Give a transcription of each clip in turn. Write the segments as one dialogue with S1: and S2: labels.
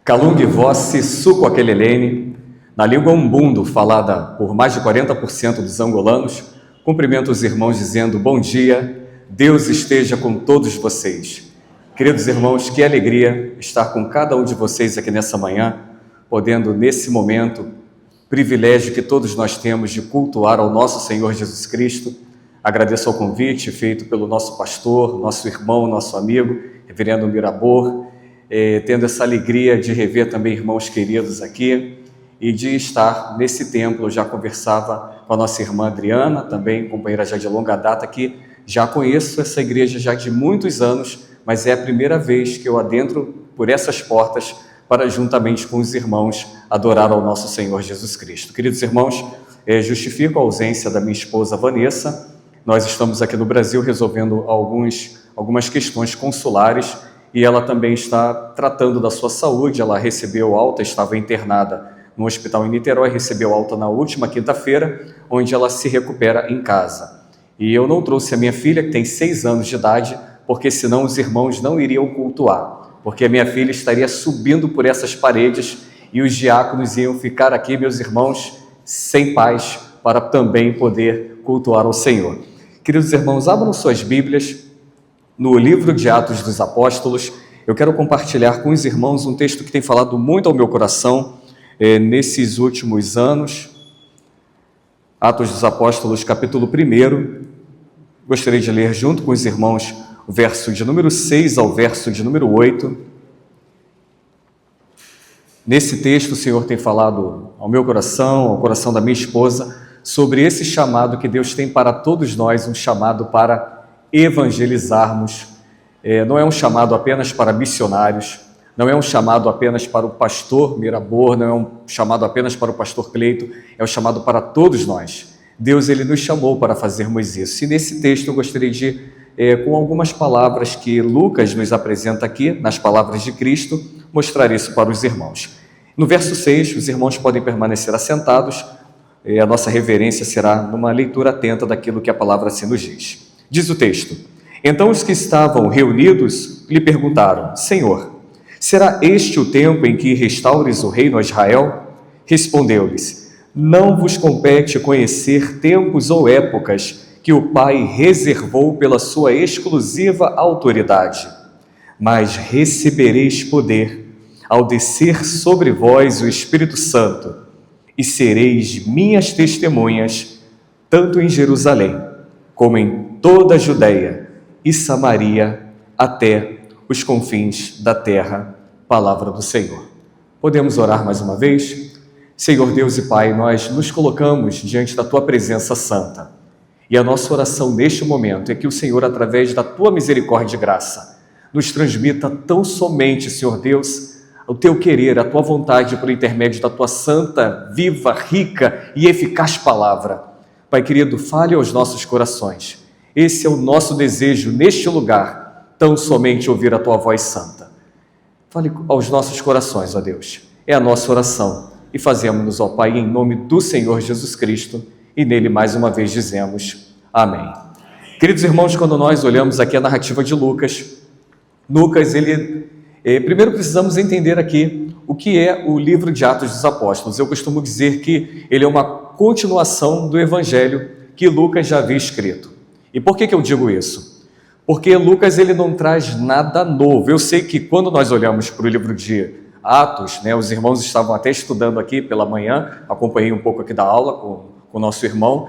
S1: Calung voce suco aquelelene, na língua umbundo, falada por mais de 40% dos angolanos, cumprimento os irmãos dizendo: bom dia, Deus esteja com todos vocês. Queridos irmãos, que alegria estar com cada um de vocês aqui nessa manhã, podendo nesse momento, privilégio que todos nós temos de cultuar ao nosso Senhor Jesus Cristo. Agradeço ao convite feito pelo nosso pastor, nosso irmão, nosso amigo, reverendo Mirabor, tendo essa alegria de rever também irmãos queridos aqui e de estar nesse templo. Eu já conversava com a nossa irmã Adriana, também companheira já de longa data, que já conheço essa igreja já de muitos anos, mas é a primeira vez que eu adentro por essas portas para, juntamente com os irmãos, adorar ao nosso Senhor Jesus Cristo. Queridos irmãos, justifico a ausência da minha esposa Vanessa. Nós estamos aqui no Brasil resolvendo algumas questões consulares e ela também está tratando da sua saúde. Ela recebeu alta, estava internada no hospital em Niterói, recebeu alta na última quinta-feira, onde ela se recupera em casa. E eu não trouxe a minha filha, que tem 6 anos de idade, porque senão os irmãos não iriam cultuar, porque a minha filha estaria subindo por essas paredes e os diáconos iam ficar aqui, meus irmãos, sem paz, para também poder cultuar ao Senhor. Queridos irmãos, abram suas Bíblias no livro de Atos dos Apóstolos. Eu quero compartilhar com os irmãos um texto que tem falado muito ao meu coração nesses últimos anos. Atos dos Apóstolos, capítulo 1. Gostaria de ler junto com os irmãos o verso de número 6 ao verso de número 8. Nesse texto, o Senhor tem falado ao meu coração, ao coração da minha esposa, sobre esse chamado que Deus tem para todos nós, um chamado para evangelizarmos. Não é um chamado apenas para missionários, não é um chamado apenas para o pastor Mirabor, não é um chamado apenas para o pastor Cleito, é um chamado para todos nós. Deus, Ele nos chamou para fazermos isso. E nesse texto eu gostaria de, com algumas palavras que Lucas nos apresenta aqui, nas palavras de Cristo, mostrar isso para os irmãos. No verso 6, os irmãos podem permanecer assentados. A nossa reverência será numa leitura atenta daquilo que a palavra assim nos diz. Diz o texto: então os que estavam reunidos lhe perguntaram: Senhor, será este o tempo em que restaures o reino a Israel? Respondeu-lhes: não vos compete conhecer tempos ou épocas que o Pai reservou pela sua exclusiva autoridade, mas recebereis poder ao descer sobre vós o Espírito Santo, e sereis minhas testemunhas, tanto em Jerusalém, como em toda a Judeia e Samaria, até os confins da terra. Palavra do Senhor. Podemos orar mais uma vez? Senhor Deus e Pai, nós nos colocamos diante da Tua presença santa. E a nossa oração neste momento é que o Senhor, através da Tua misericórdia e graça, nos transmita tão somente, Senhor Deus, o Teu querer, a Tua vontade por intermédio da Tua santa, viva, rica e eficaz palavra. Pai querido, fale aos nossos corações. Esse é o nosso desejo neste lugar, tão somente ouvir a Tua voz santa. Fale aos nossos corações, ó Deus. É a nossa oração e fazemos-nos, ó Pai, em nome do Senhor Jesus Cristo, e nele mais uma vez dizemos amém. Queridos irmãos, quando nós olhamos aqui a narrativa de Lucas, primeiro precisamos entender aqui o que é o livro de Atos dos Apóstolos. Eu costumo dizer que ele é uma continuação do evangelho que Lucas já havia escrito. E por que eu digo isso? Porque Lucas ele não traz nada novo. Eu sei que quando nós olhamos para o livro de Atos, os irmãos estavam até estudando aqui pela manhã, acompanhei um pouco aqui da aula com o nosso irmão,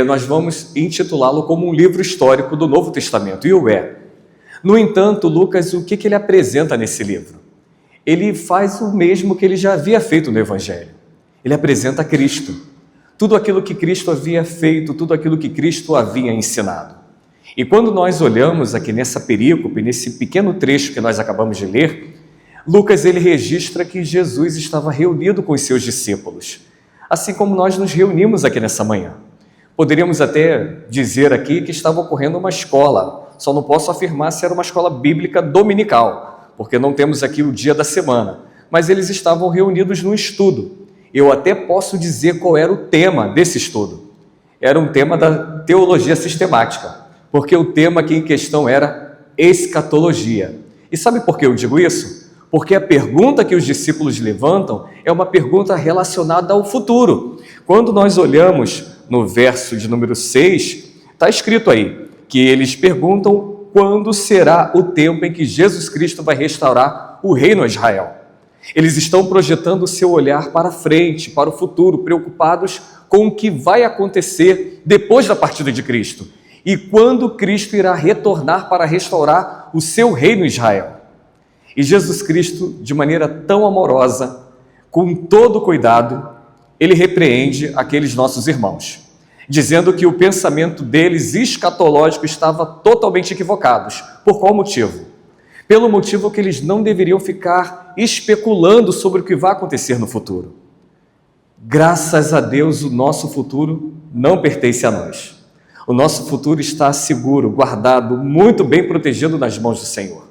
S1: nós vamos intitulá-lo como um livro histórico do Novo Testamento, e o é. No entanto, Lucas, o que ele apresenta nesse livro? Ele faz o mesmo que ele já havia feito no Evangelho. Ele apresenta Cristo, tudo aquilo que Cristo havia feito, tudo aquilo que Cristo havia ensinado. E quando nós olhamos aqui nessa perícope, nesse pequeno trecho que nós acabamos de ler, Lucas ele registra que Jesus estava reunido com os seus discípulos, assim como nós nos reunimos aqui nessa manhã. Poderíamos até dizer aqui que estava ocorrendo uma escola, só não posso afirmar se era uma escola bíblica dominical, porque não temos aqui o dia da semana, mas eles estavam reunidos num estudo. Eu até posso dizer qual era o tema desse estudo. Era um tema da teologia sistemática, porque o tema aqui em questão era escatologia. E sabe por que eu digo isso? porque a pergunta que os discípulos levantam é uma pergunta relacionada ao futuro. Quando nós olhamos no verso de número 6, está escrito aí que eles perguntam quando será o tempo em que Jesus Cristo vai restaurar o reino a Israel. Eles estão projetando o seu olhar para frente, para o futuro, preocupados com o que vai acontecer depois da partida de Cristo e quando Cristo irá retornar para restaurar o seu reino em Israel. E Jesus Cristo, de maneira tão amorosa, com todo cuidado, ele repreende aqueles nossos irmãos, dizendo que o pensamento deles escatológico estava totalmente equivocado. Por qual motivo? Pelo motivo que eles não deveriam ficar especulando sobre o que vai acontecer no futuro. Graças a Deus, o nosso futuro não pertence a nós. O nosso futuro está seguro, guardado, muito bem protegido nas mãos do Senhor.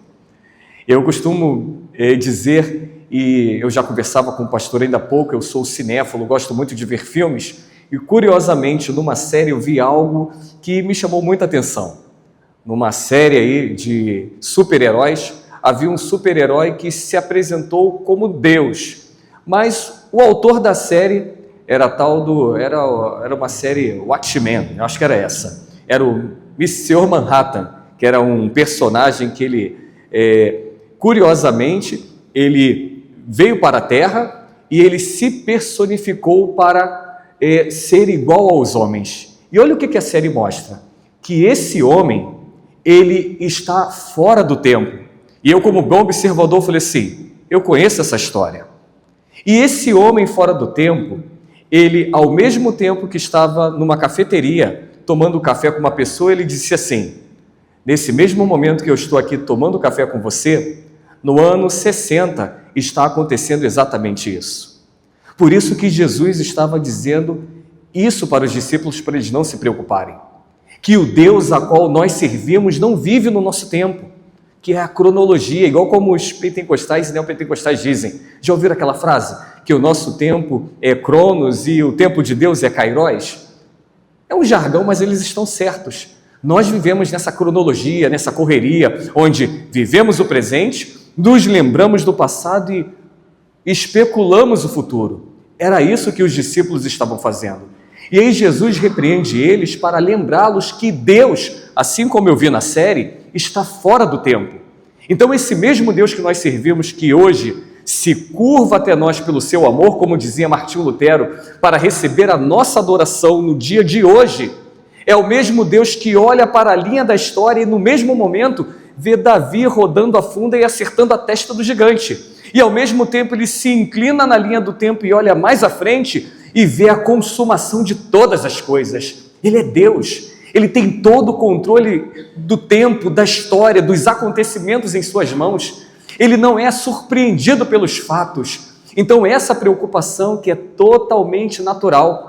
S1: Eu costumo dizer, e eu já conversava com o pastor ainda há pouco, eu sou cinéfilo, gosto muito de ver filmes, e curiosamente, numa série eu vi algo que me chamou muita atenção. Numa série aí de super-heróis, havia um super-herói que se apresentou como Deus, mas o autor da série era uma série Watchmen, eu acho que era essa, era o Sr. Manhattan, que era um personagem que ele, curiosamente, ele veio para a Terra e ele se personificou para ser igual aos homens. E olha o que a série mostra, que esse homem, ele está fora do tempo. E eu, como bom observador, falei assim, eu conheço essa história. E esse homem fora do tempo, ele, ao mesmo tempo que estava numa cafeteria, tomando café com uma pessoa, ele disse assim, nesse mesmo momento que eu estou aqui tomando café com você, no ano 60 está acontecendo exatamente isso. Por isso que Jesus estava dizendo isso para os discípulos, para eles não se preocuparem. Que o Deus a qual nós servimos não vive no nosso tempo, que é a cronologia, igual como os pentecostais e neopentecostais dizem. Já ouviram aquela frase? Que o nosso tempo é Cronos e o tempo de Deus é Kairos? É um jargão, mas eles estão certos. Nós vivemos nessa cronologia, nessa correria, onde vivemos o presente, nos lembramos do passado e especulamos o futuro. Era isso que os discípulos estavam fazendo. E aí Jesus repreende eles para lembrá-los que Deus, assim como eu vi na série, está fora do tempo. Então esse mesmo Deus que nós servimos, que hoje se curva até nós pelo seu amor, como dizia Martinho Lutero, para receber a nossa adoração no dia de hoje, é o mesmo Deus que olha para a linha da história e no mesmo momento vê Davi rodando a funda e acertando a testa do gigante. E ao mesmo tempo ele se inclina na linha do tempo e olha mais à frente e vê a consumação de todas as coisas. Ele é Deus, ele tem todo o controle do tempo, da história, dos acontecimentos em suas mãos. Ele não é surpreendido pelos fatos. Então essa preocupação que é totalmente natural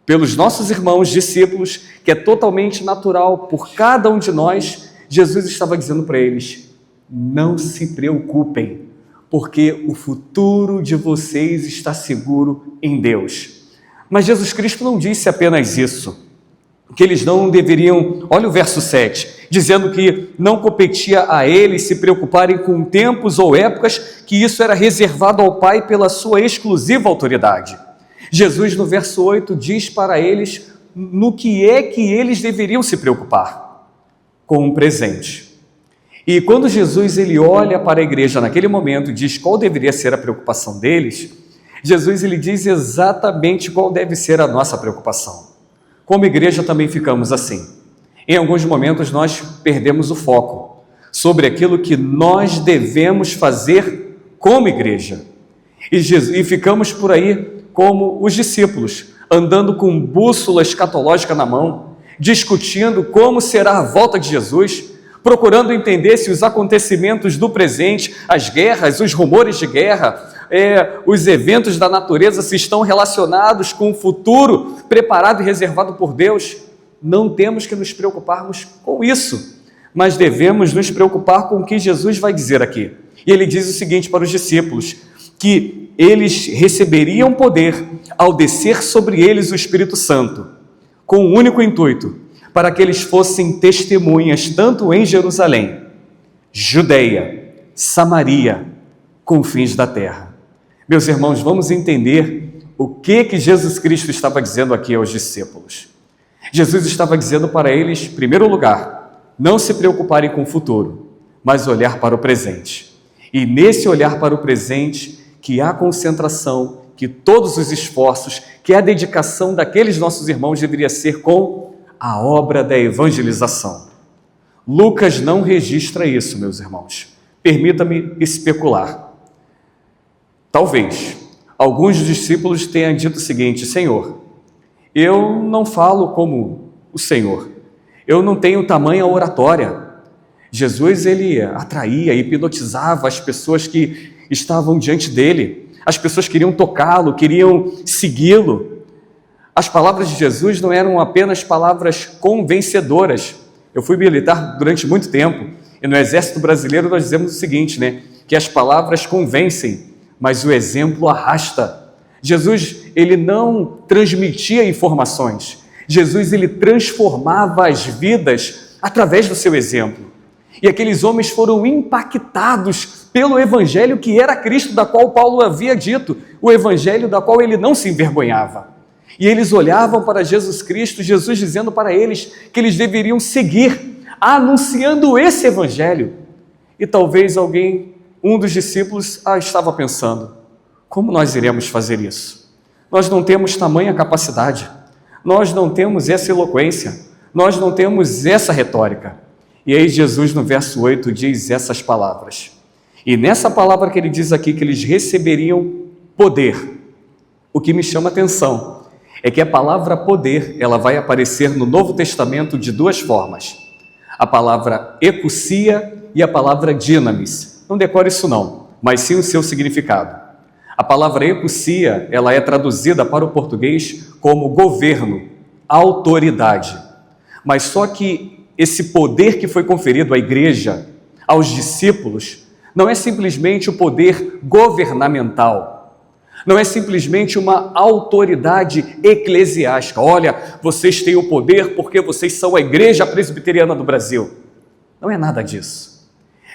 S1: pelos nossos irmãos discípulos, que é totalmente natural por cada um de nós, Jesus estava dizendo para eles, não se preocupem, porque o futuro de vocês está seguro em Deus. Mas Jesus Cristo não disse apenas isso, que eles não deveriam, olha o verso 7, dizendo que não competia a eles se preocuparem com tempos ou épocas, que isso era reservado ao Pai pela sua exclusiva autoridade. Jesus, no verso 8, diz para eles no que é que eles deveriam se preocupar, com o presente. E quando Jesus ele olha para a igreja naquele momento e diz qual deveria ser a preocupação deles, Jesus ele diz exatamente qual deve ser a nossa preocupação. Como igreja também ficamos assim. Em alguns momentos nós perdemos o foco sobre aquilo que nós devemos fazer como igreja. E ficamos por aí como os discípulos, andando com bússola escatológica na mão, discutindo como será a volta de Jesus, procurando entender se os acontecimentos do presente, as guerras, os rumores de guerra, os eventos da natureza se estão relacionados com o futuro preparado e reservado por Deus. Não temos que nos preocuparmos com isso, mas devemos nos preocupar com o que Jesus vai dizer aqui. E ele diz o seguinte para os discípulos, que eles receberiam poder ao descer sobre eles o Espírito Santo, com um único intuito, para que eles fossem testemunhas tanto em Jerusalém, Judeia, Samaria confins da terra. Meus irmãos, vamos entender o que Jesus Cristo estava dizendo aqui aos discípulos. Jesus estava dizendo para eles, em primeiro lugar, não se preocuparem com o futuro, mas olhar para o presente. E nesse olhar para o presente, que há concentração, que todos os esforços, que a dedicação daqueles nossos irmãos deveria ser com a obra da evangelização. Lucas não registra isso, meus irmãos. Permita-me especular. Talvez alguns discípulos tenham dito o seguinte: Senhor, eu não falo como o Senhor, eu não tenho tamanha oratória. Jesus, ele atraía, hipnotizava as pessoas que estavam diante dele. As pessoas queriam tocá-lo, queriam segui-lo. As palavras de Jesus não eram apenas palavras convencedoras. Eu fui militar durante muito tempo, e no Exército Brasileiro nós dizemos o seguinte, que as palavras convencem, mas o exemplo arrasta. Jesus, ele não transmitia informações. Jesus, ele transformava as vidas através do seu exemplo. E aqueles homens foram impactados pelo evangelho que era Cristo, da qual Paulo havia dito, o evangelho da qual ele não se envergonhava. E eles olhavam para Jesus Cristo, Jesus dizendo para eles que eles deveriam seguir, anunciando esse evangelho. E talvez um dos discípulos, estava pensando, como nós iremos fazer isso? Nós não temos tamanha capacidade, nós não temos essa eloquência, nós não temos essa retórica. E aí Jesus, no verso 8, diz essas palavras. E nessa palavra que ele diz aqui, que eles receberiam poder, o que me chama a atenção é que a palavra poder, ela vai aparecer no Novo Testamento de duas formas. A palavra exousia e a palavra dinamis. Não decore isso não, mas sim o seu significado. A palavra exousia, ela é traduzida para o português como governo, autoridade. Mas só que esse poder que foi conferido à igreja, aos discípulos, não é simplesmente o poder governamental, não é simplesmente uma autoridade eclesiástica. Olha, vocês têm o poder porque vocês são a Igreja Presbiteriana do Brasil. Não é nada disso.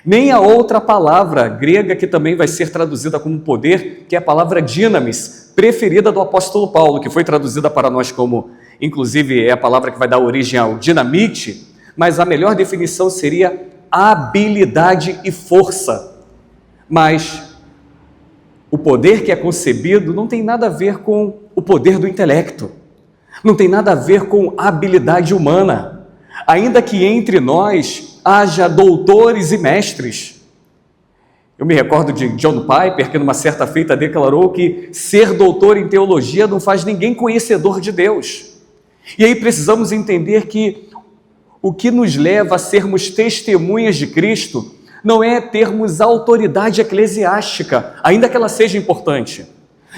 S1: Nem a outra palavra grega que também vai ser traduzida como poder, que é a palavra dinamis, preferida do apóstolo Paulo, que foi traduzida para nós como, inclusive, é a palavra que vai dar origem ao dinamite, mas a melhor definição seria habilidade e força. Mas o poder que é concebido não tem nada a ver com o poder do intelecto, não tem nada a ver com habilidade humana, ainda que entre nós haja doutores e mestres. Eu me recordo de John Piper, que numa certa feita declarou que ser doutor em teologia não faz ninguém conhecedor de Deus. E aí precisamos entender que o que nos leva a sermos testemunhas de Cristo não é termos autoridade eclesiástica, ainda que ela seja importante.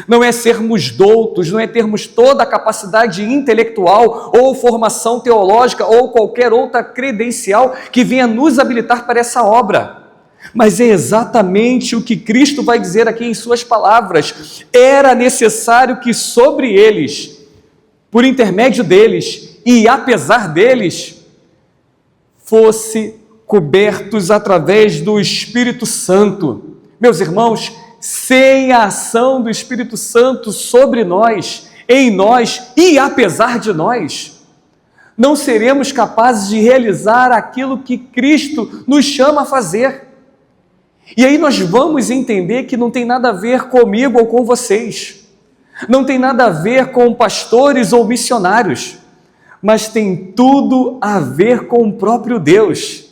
S1: Não é sermos doutos, não é termos toda a capacidade intelectual ou formação teológica ou qualquer outra credencial que venha nos habilitar para essa obra. Mas é exatamente o que Cristo vai dizer aqui em suas palavras. Era necessário que sobre eles, por intermédio deles e apesar deles, fosse cobertos através do Espírito Santo. Meus irmãos, sem a ação do Espírito Santo sobre nós, em nós e apesar de nós, não seremos capazes de realizar aquilo que Cristo nos chama a fazer. E aí nós vamos entender que não tem nada a ver comigo ou com vocês, não tem nada a ver com pastores ou missionários, mas tem tudo a ver com o próprio Deus.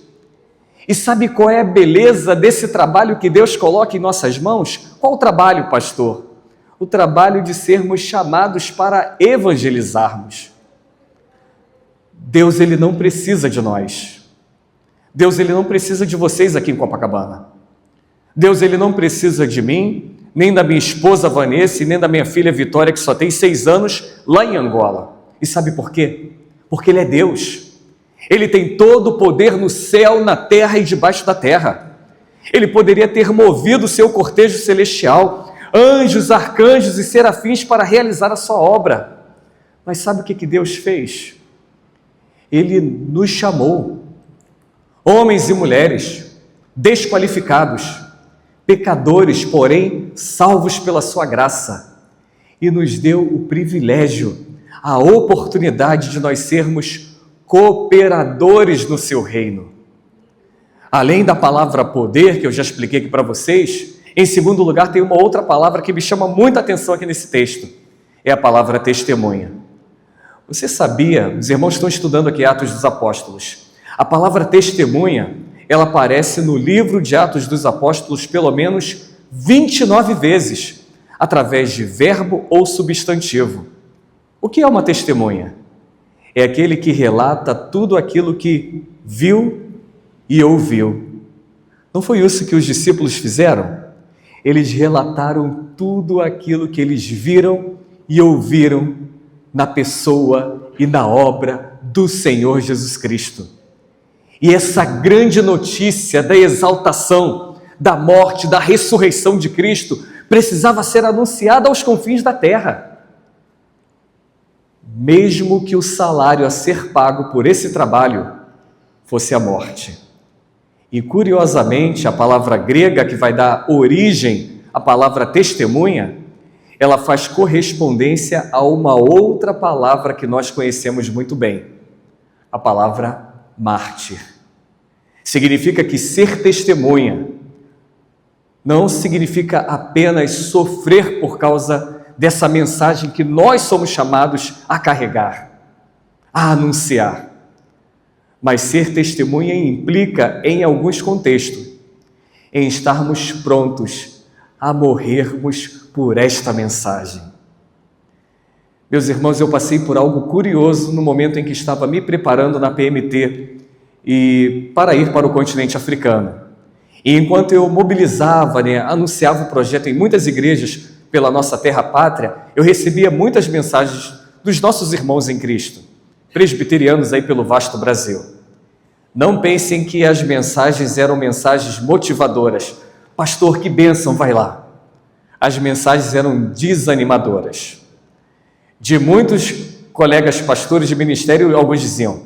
S1: E sabe qual é a beleza desse trabalho que Deus coloca em nossas mãos? Qual o trabalho, pastor? O trabalho de sermos chamados para evangelizarmos. Deus, ele não precisa de nós. Deus, ele não precisa de vocês aqui em Copacabana. Deus, ele não precisa de mim, nem da minha esposa Vanessa, e nem da minha filha Vitória, que só tem 6 anos, lá em Angola. E sabe por quê? Porque ele é Deus. Ele tem todo o poder no céu, na terra e debaixo da terra. Ele poderia ter movido o seu cortejo celestial, anjos, arcanjos e serafins para realizar a sua obra. Mas sabe o que Deus fez? Ele nos chamou, homens e mulheres, desqualificados, pecadores, porém salvos pela sua graça, e nos deu o privilégio, a oportunidade de nós sermos cooperadores no seu reino. Além da palavra poder, que eu já expliquei aqui para vocês, em segundo lugar tem uma outra palavra que me chama muita atenção aqui nesse texto, é a palavra testemunha. Você sabia, os irmãos estão estudando aqui Atos dos Apóstolos, a palavra testemunha, ela aparece no livro de Atos dos Apóstolos pelo menos 29 vezes, através de verbo ou substantivo. O que é uma testemunha? É aquele que relata tudo aquilo que viu e ouviu. Não foi isso que os discípulos fizeram? Eles relataram tudo aquilo que eles viram e ouviram na pessoa e na obra do Senhor Jesus Cristo. E essa grande notícia da exaltação, da morte, da ressurreição de Cristo, precisava ser anunciada aos confins da terra. Mesmo que o salário a ser pago por esse trabalho fosse a morte. E curiosamente, a palavra grega que vai dar origem à palavra testemunha, ela faz correspondência a uma outra palavra que nós conhecemos muito bem, a palavra mártir. Significa que ser testemunha não significa apenas sofrer por causa dessa mensagem que nós somos chamados a carregar, a anunciar. Mas ser testemunha implica, em alguns contextos, em estarmos prontos a morrermos por esta mensagem. Meus irmãos, eu passei por algo curioso no momento em que estava me preparando na PMT e para ir para o continente africano. E enquanto eu mobilizava, anunciava o projeto em muitas igrejas pela nossa terra pátria, eu recebia muitas mensagens dos nossos irmãos em Cristo, presbiterianos aí pelo vasto Brasil. Não pensem que as mensagens eram mensagens motivadoras. Pastor, que bênção, vai lá. As mensagens eram desanimadoras. De muitos colegas pastores de ministério, alguns diziam: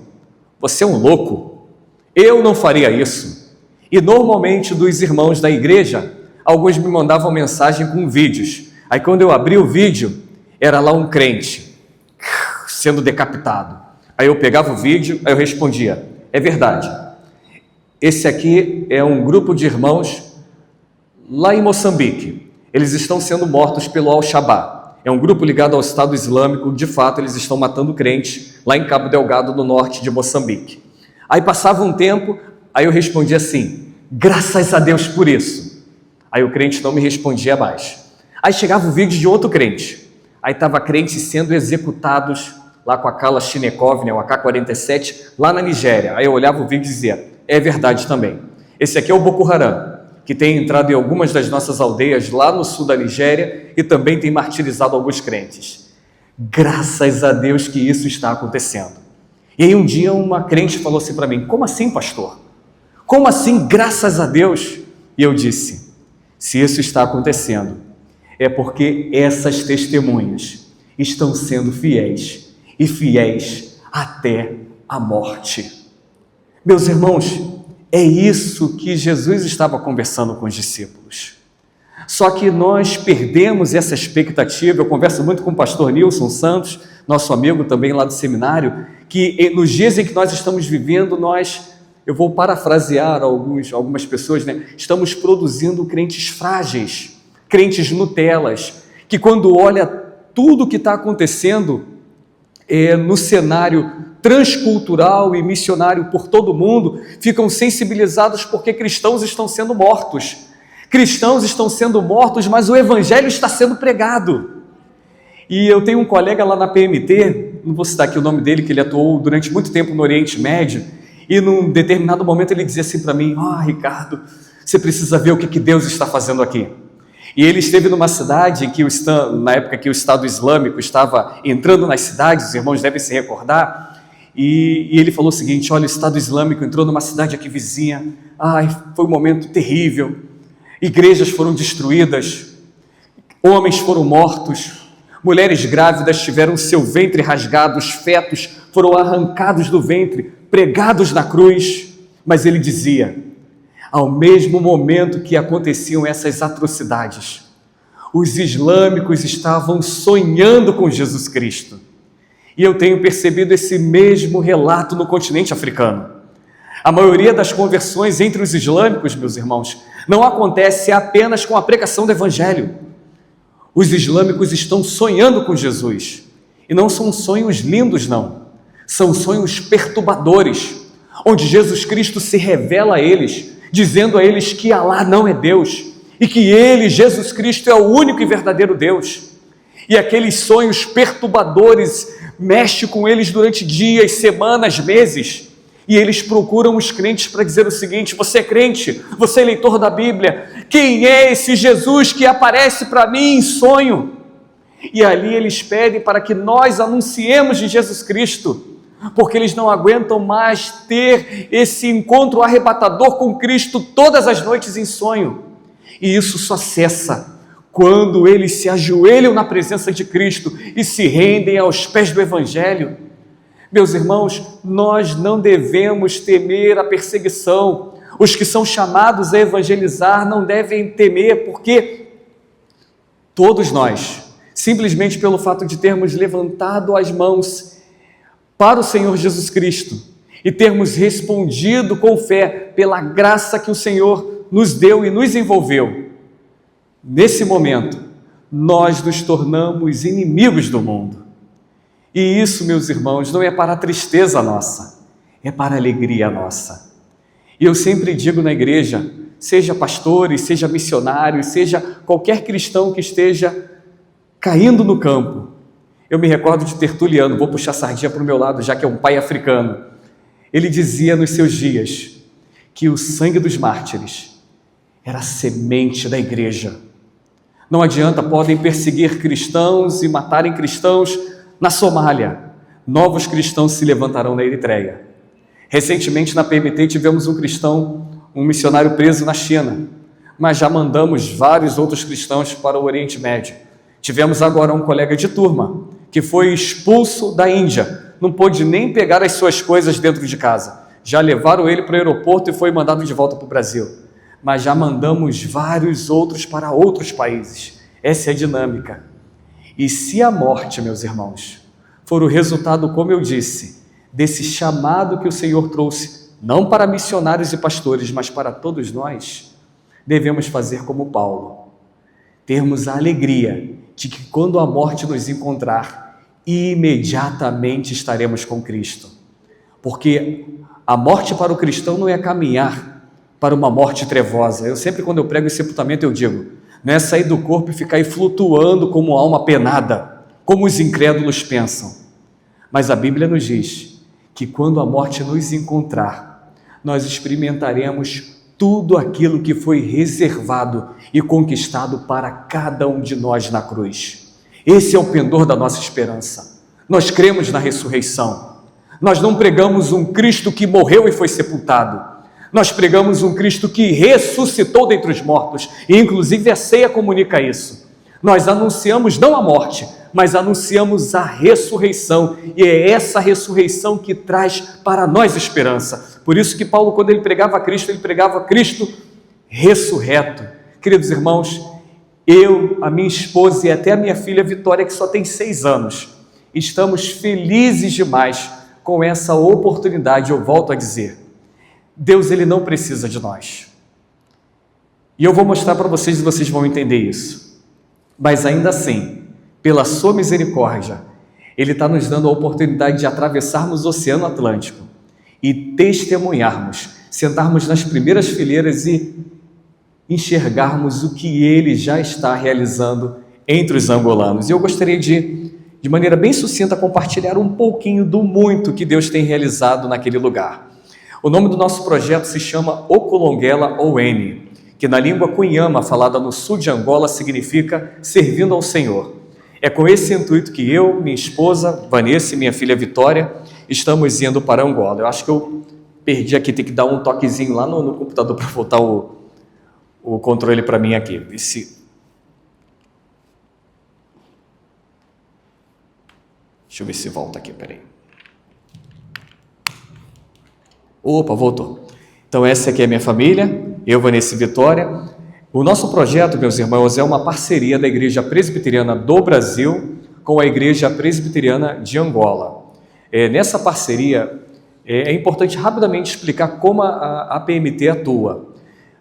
S1: você é um louco, eu não faria isso. E normalmente dos irmãos da igreja, alguns me mandavam mensagem com vídeos. Aí quando eu abri o vídeo, era lá um crente sendo decapitado. Aí eu pegava o vídeo, aí eu respondia: é verdade, esse aqui é um grupo de irmãos lá em Moçambique, eles estão sendo mortos pelo Al-Shabaab, é um grupo ligado ao Estado Islâmico, de fato eles estão matando crentes lá em Cabo Delgado, no norte de Moçambique. Aí passava um tempo, aí eu respondia assim: graças a Deus por isso. Aí o crente não me respondia mais. Aí chegava o vídeo de outro crente, aí estava crentes sendo executados lá com a Kalashnikov, o AK-47, lá na Nigéria. Aí eu olhava o vídeo e dizia: é verdade também. Esse aqui é o Boko Haram, que tem entrado em algumas das nossas aldeias lá no sul da Nigéria e também tem martirizado alguns crentes. Graças a Deus que isso está acontecendo. E aí um dia uma crente falou assim para mim: como assim, pastor? Como assim, graças a Deus? E eu disse: se isso está acontecendo, é porque essas testemunhas estão sendo fiéis, e fiéis até a morte. Meus irmãos, é isso que Jesus estava conversando com os discípulos. Só que nós perdemos essa expectativa. Eu converso muito com o pastor Nilson Santos, nosso amigo também lá do seminário, que nos dias em que nós estamos vivendo, eu vou parafrasear algumas pessoas, estamos produzindo crentes frágeis, crentes Nutelas, que quando olha tudo o que está acontecendo no cenário transcultural e missionário por todo o mundo, ficam sensibilizados porque cristãos estão sendo mortos. Cristãos estão sendo mortos, mas o evangelho está sendo pregado. E eu tenho um colega lá na PMT, não vou citar aqui o nome dele, que ele atuou durante muito tempo no Oriente Médio, e num determinado momento ele dizia assim para mim: Ricardo, você precisa ver o que Deus está fazendo aqui. E ele esteve numa cidade que na época que o Estado Islâmico estava entrando nas cidades, os irmãos devem se recordar, e ele falou o seguinte: olha, o Estado Islâmico entrou numa cidade aqui vizinha, foi um momento terrível, igrejas foram destruídas, homens foram mortos, mulheres grávidas tiveram seu ventre rasgado, os fetos foram arrancados do ventre, pregados na cruz. Mas ele dizia: Ao mesmo momento que aconteciam essas atrocidades, os islâmicos estavam sonhando com Jesus Cristo. E eu tenho percebido esse mesmo relato no continente africano. A maioria das conversões entre os islâmicos, meus irmãos, não acontece apenas com a pregação do Evangelho. Os islâmicos estão sonhando com Jesus. E não são sonhos lindos, não. São sonhos perturbadores, onde Jesus Cristo se revela a eles, dizendo a eles que Alá não é Deus e que Ele, Jesus Cristo, é o único e verdadeiro Deus. E aqueles sonhos perturbadores mexem com eles durante dias, semanas, meses. E eles procuram os crentes para dizer o seguinte: você é crente, você é leitor da Bíblia, quem é esse Jesus que aparece para mim em sonho? E ali eles pedem para que nós anunciemos de Jesus Cristo, porque eles não aguentam mais ter esse encontro arrebatador com Cristo todas as noites em sonho. E isso só cessa quando eles se ajoelham na presença de Cristo e se rendem aos pés do Evangelho. Meus irmãos, nós não devemos temer a perseguição. Os que são chamados a evangelizar não devem temer, porque todos nós, simplesmente pelo fato de termos levantado as mãos para o Senhor Jesus Cristo e termos respondido com fé pela graça que o Senhor nos deu e nos envolveu, nesse momento, nós nos tornamos inimigos do mundo. E isso, meus irmãos, não é para a tristeza nossa, é para a alegria nossa. E eu sempre digo na igreja, seja pastores, seja missionários, seja qualquer cristão que esteja caindo no campo. Eu me recordo de Tertuliano, vou puxar a sardinha para o meu lado, já que é um pai africano. Ele dizia nos seus dias que o sangue dos mártires era a semente da igreja. Não adianta, podem perseguir cristãos e matarem cristãos na Somália. Novos cristãos se levantarão na Eritreia. Recentemente na PMT tivemos um cristão, um missionário preso na China, mas já mandamos vários outros cristãos para o Oriente Médio. Tivemos agora um colega de turma que foi expulso da Índia, não pôde nem pegar as suas coisas dentro de casa. Já levaram ele para o aeroporto e foi mandado de volta para o Brasil. Mas já mandamos vários outros para outros países. Essa é a dinâmica. E se a morte, meus irmãos, for o resultado, como eu disse, desse chamado que o Senhor trouxe, não para missionários e pastores, mas para todos nós, devemos fazer como Paulo, termos a alegria de que quando a morte nos encontrar, imediatamente estaremos com Cristo. Porque a morte para o cristão não é caminhar para uma morte trevosa. Eu sempre, quando eu prego esse sepultamento, eu digo, não é sair do corpo e ficar aí flutuando como alma penada, como os incrédulos pensam. Mas a Bíblia nos diz que quando a morte nos encontrar, nós experimentaremos tudo aquilo que foi reservado e conquistado para cada um de nós na cruz. Esse é o pendor da nossa esperança. Nós cremos na ressurreição. Nós não pregamos um Cristo que morreu e foi sepultado. Nós pregamos um Cristo que ressuscitou dentre os mortos, e inclusive a ceia comunica isso. Nós anunciamos não a morte, mas anunciamos a ressurreição, e é essa ressurreição que traz para nós esperança. Por isso que Paulo, quando ele pregava Cristo ressurreto. Queridos irmãos, eu, a minha esposa e até a minha filha Vitória, que só tem 6 anos, estamos felizes demais com essa oportunidade. Eu volto a dizer, Deus, Ele não precisa de nós. E eu vou mostrar para vocês e vocês vão entender isso. Mas ainda assim, pela sua misericórdia, Ele está nos dando a oportunidade de atravessarmos o Oceano Atlântico e testemunharmos, sentarmos nas primeiras fileiras e enxergarmos o que Ele já está realizando entre os angolanos. E eu gostaria de maneira bem sucinta, compartilhar um pouquinho do muito que Deus tem realizado naquele lugar. O nome do nosso projeto se chama Okulongela Oweni, que na língua cunhama, falada no sul de Angola, significa servindo ao Senhor. É com esse intuito que eu, minha esposa Vanessa e minha filha Vitória estamos indo para Angola. Eu acho que eu perdi aqui, tem que dar um toquezinho lá no computador para voltar o controle para mim aqui. Deixa eu ver se volta aqui, peraí. Opa, voltou. Então essa aqui é a minha família, eu, Vanessa e Vitória. O nosso projeto, meus irmãos, é uma parceria da Igreja Presbiteriana do Brasil com a Igreja Presbiteriana de Angola. Nessa parceria, é importante rapidamente explicar como a PMT atua.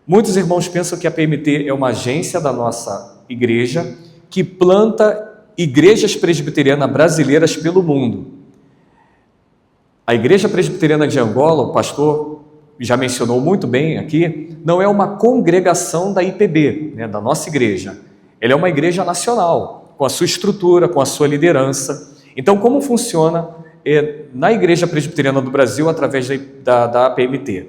S1: Muitos irmãos pensam que a PMT é uma agência da nossa igreja que planta igrejas presbiterianas brasileiras pelo mundo. A Igreja Presbiteriana de Angola, o pastor já mencionou muito bem aqui, não é uma congregação da IPB, da nossa igreja. Ela é uma igreja nacional, com a sua estrutura, com a sua liderança. Então, como funciona na Igreja Presbiteriana do Brasil através da PMT?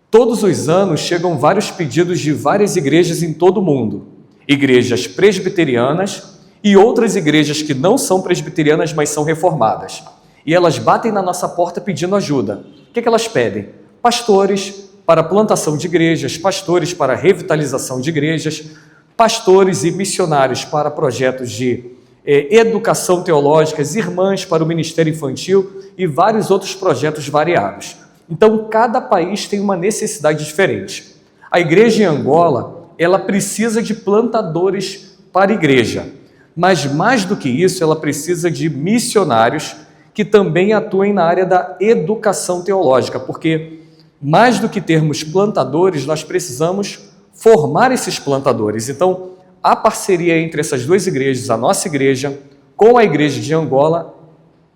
S1: Todos os anos chegam vários pedidos de várias igrejas em todo o mundo, igrejas presbiterianas e outras igrejas que não são presbiterianas, mas são reformadas. E elas batem na nossa porta pedindo ajuda. O que elas pedem? Pastores para plantação de igrejas, pastores para revitalização de igrejas, pastores e missionários para projetos de educação teológica, irmãs para o ministério infantil e vários outros projetos variados. Então, cada país tem uma necessidade diferente. A igreja em Angola, ela precisa de plantadores para a igreja, mas mais do que isso, ela precisa de missionários que também atuem na área da educação teológica, porque mais do que termos plantadores, nós precisamos formar esses plantadores. Então, a parceria entre essas duas igrejas, a nossa igreja com a igreja de Angola,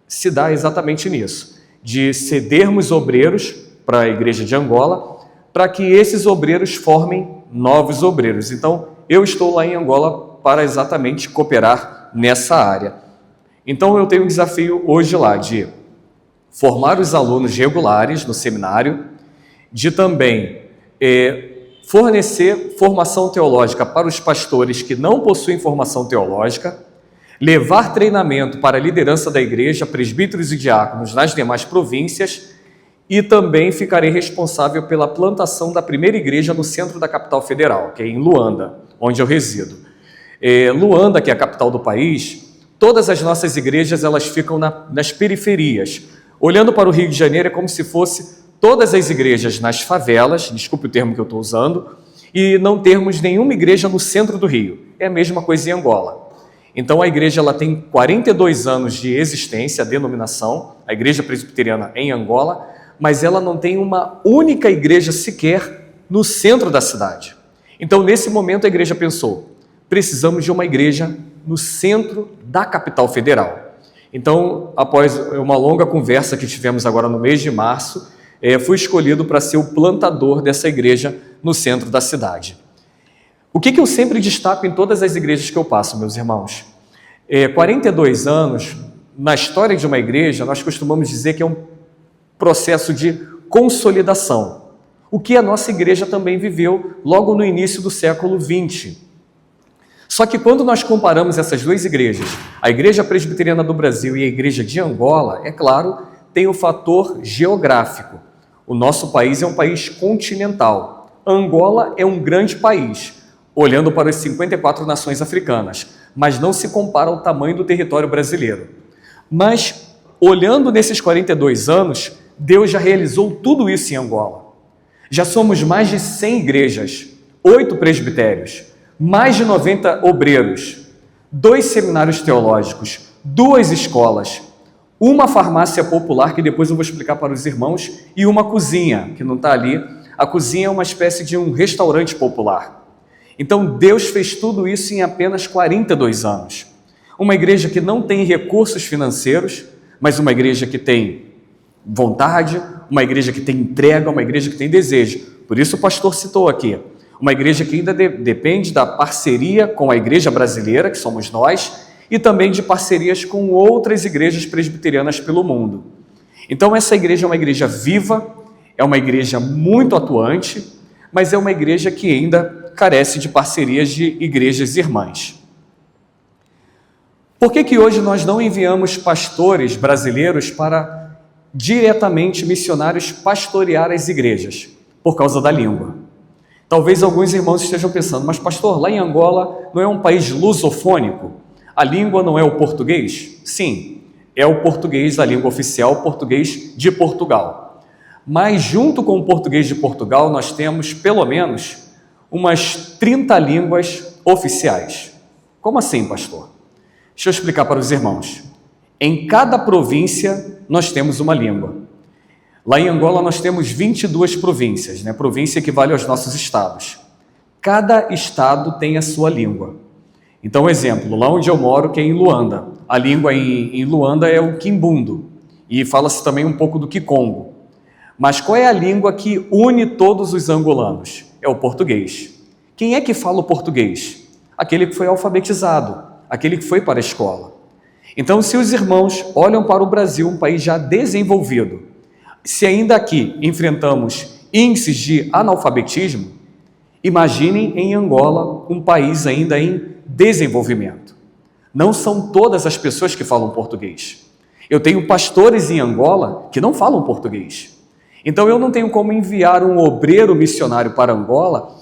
S1: se dá exatamente nisso, de cedermos obreiros para a igreja de Angola, para que esses obreiros formem novos obreiros. Então, eu estou lá em Angola para exatamente cooperar nessa área. Então, eu tenho um desafio hoje lá de formar os alunos regulares no seminário, de também fornecer formação teológica para os pastores que não possuem formação teológica, levar treinamento para a liderança da igreja, presbíteros e diáconos nas demais províncias, e também ficarei responsável pela plantação da primeira igreja no centro da capital federal, que é em Luanda, onde eu resido. Luanda, que é a capital do país, todas as nossas igrejas elas ficam nas periferias. Olhando para o Rio de Janeiro é como se fosse todas as igrejas nas favelas, desculpe o termo que eu estou usando, e não termos nenhuma igreja no centro do Rio. É a mesma coisa em Angola. Então a igreja ela tem 42 anos de existência, a denominação, a Igreja Presbiteriana em Angola, mas ela não tem uma única igreja sequer no centro da cidade. Então nesse momento a igreja pensou, precisamos de uma igreja no centro da capital federal. Então, após uma longa conversa que tivemos agora no mês de março, fui escolhido para ser o plantador dessa igreja no centro da cidade. O que eu sempre destaco em todas as igrejas que eu passo, meus irmãos? 42 anos, na história de uma igreja, nós costumamos dizer que é um processo de consolidação, o que a nossa igreja também viveu logo no início do século XX. Só que quando nós comparamos essas duas igrejas, a Igreja Presbiteriana do Brasil e a Igreja de Angola, é claro, tem o fator geográfico. O nosso país é um país continental. Angola é um grande país, olhando para as 54 nações africanas, mas não se compara ao tamanho do território brasileiro. Mas, olhando nesses 42 anos, Deus já realizou tudo isso em Angola. Já somos mais de 100 igrejas, 8 presbitérios, mais de 90 obreiros, 2 seminários teológicos, 2 escolas, uma farmácia popular, que depois eu vou explicar para os irmãos, e uma cozinha, que não está ali. A cozinha é uma espécie de um restaurante popular. Então Deus fez tudo isso em apenas 42 anos. Uma igreja que não tem recursos financeiros, mas uma igreja que tem vontade, uma igreja que tem entrega, uma igreja que tem desejo. Por isso o pastor citou aqui. Uma igreja que ainda depende da parceria com a igreja brasileira, que somos nós, e também de parcerias com outras igrejas presbiterianas pelo mundo. Então essa igreja é uma igreja viva, é uma igreja muito atuante, mas é uma igreja que ainda carece de parcerias de igrejas irmãs. Por que hoje nós não enviamos pastores brasileiros para diretamente missionários pastorear as igrejas? Por causa da língua. Talvez alguns irmãos estejam pensando, mas pastor, lá em Angola não é um país lusofônico? A língua não é o português? Sim, é o português, a língua oficial, o português de Portugal. mas junto com o português de Portugal, nós temos pelo menos umas 30 línguas oficiais. Como assim, pastor? Deixa eu explicar para os irmãos. Em cada província, nós temos uma língua. Lá em Angola, nós temos 22 províncias, né? Província equivale aos nossos estados. Cada estado tem a sua língua. Então, exemplo, lá onde eu moro, que é em Luanda, a língua em Luanda é o quimbundo, e fala-se também um pouco do kikongo. Mas qual é a língua que une todos os angolanos? É o português. Quem é que fala o português? Aquele que foi alfabetizado, aquele que foi para a escola. Então, se os irmãos olham para o Brasil, um país já desenvolvido, se ainda aqui enfrentamos índices de analfabetismo, imaginem em Angola, um país ainda em desenvolvimento. Não são todas as pessoas que falam português. Eu tenho pastores em Angola que não falam português. Então eu não tenho como enviar um obreiro missionário para Angola